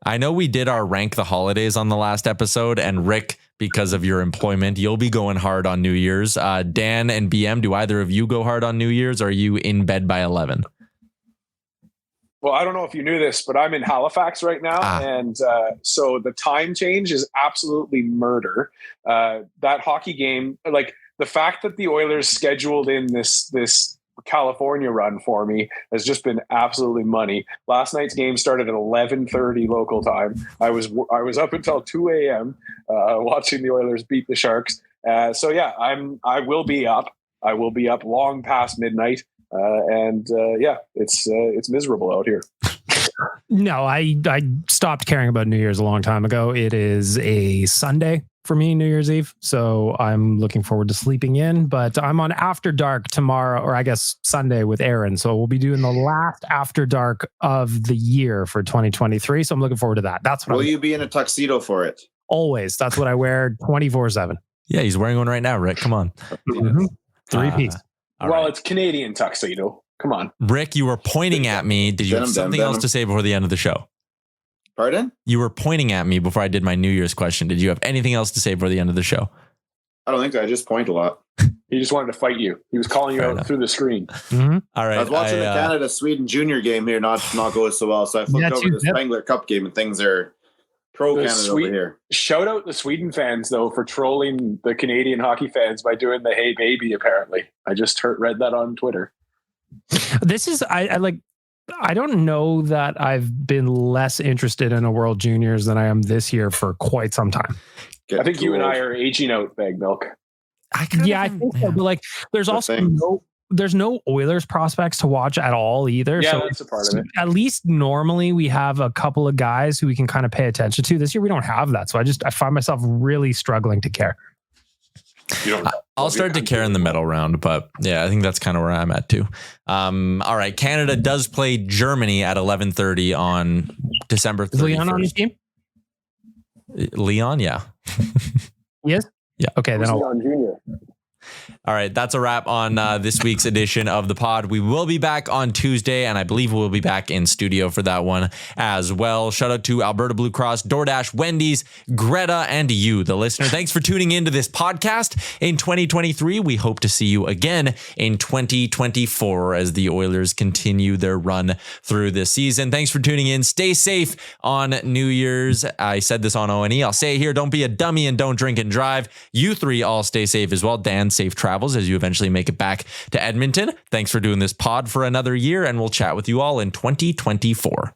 I know we did our rank the holidays on the last episode, and Rick, because of your employment, you'll be going hard on New Year's. Dan and BM, do either of you go hard on New Year's, or are you in bed by 11? Well, I don't know if you knew this, but I'm in Halifax right now. And so the time change is absolutely murder. That hockey game, like the fact that the Oilers scheduled in this California run for me has just been absolutely money. Last night's game started at 11:30 local time. I was up until 2 a.m. Watching the Oilers beat the Sharks. So yeah, I will be up. I will be up long past midnight. It's miserable out here. No, I stopped caring about New Year's a long time ago. It is a Sunday for me, New Year's Eve. So I'm looking forward to sleeping in, but I'm on After Dark tomorrow, or I guess Sunday with Aaron. So we'll be doing the last After Dark of the year for 2023. So I'm looking forward to that. That's what Will you be in a tuxedo for it? Always. That's what I wear 24/7. Yeah, he's wearing one right now, Rick. Come on. Mm-hmm. Three-piece. It's Canadian tuxedo. Come on. Rick, you were pointing at me. Did you have something else to say before the end of the show? Pardon? You were pointing at me before I did my New Year's question. Did you have anything else to say before the end of the show? I don't think so. I just point a lot. He just wanted to fight you. He was calling you out through the screen. Mm-hmm. All right. I was watching the Canada-Sweden junior game here not go so well. So I flipped over to the Spengler Cup game, and things are pro-Canada over here. Shout out the Sweden fans, though, for trolling the Canadian hockey fans by doing the "Hey Baby," apparently. I just read that on Twitter. This is, I don't know that I've been less interested in a World Juniors than I am this year for quite some time. I think you and I are aging out, Bag Milk. I think so. But like, there's there's no Oilers prospects to watch at all either. Yeah, so that's a part of it. At least normally we have a couple of guys who we can kind of pay attention to. This year we don't have that. So I find myself really struggling to care. I'll start to care in the medal round, but yeah, I think that's kind of where I'm at too. All right. Canada does play Germany at 11:30 on December 31st. Is Leon on your team? Leon, yeah. Yes? Yeah. Okay, then Leon Jr. All right, that's a wrap on this week's edition of the pod. We will be back on Tuesday, and I believe we'll be back in studio for that one as well. Shout out to Alberta Blue Cross, DoorDash, Wendy's, Greta, and you, the listener. Thanks for tuning into this podcast in 2023. We hope to see you again in 2024 as the Oilers continue their run through this season. Thanks for tuning in. Stay safe on New Year's. I said this on O&E. I'll say it here. Don't be a dummy and don't drink and drive. You three all stay safe as well. Dan, safe travels as you eventually make it back to Edmonton. Thanks for doing this pod for another year, and we'll chat with you all in 2024.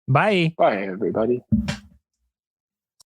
Bye. Bye, everybody.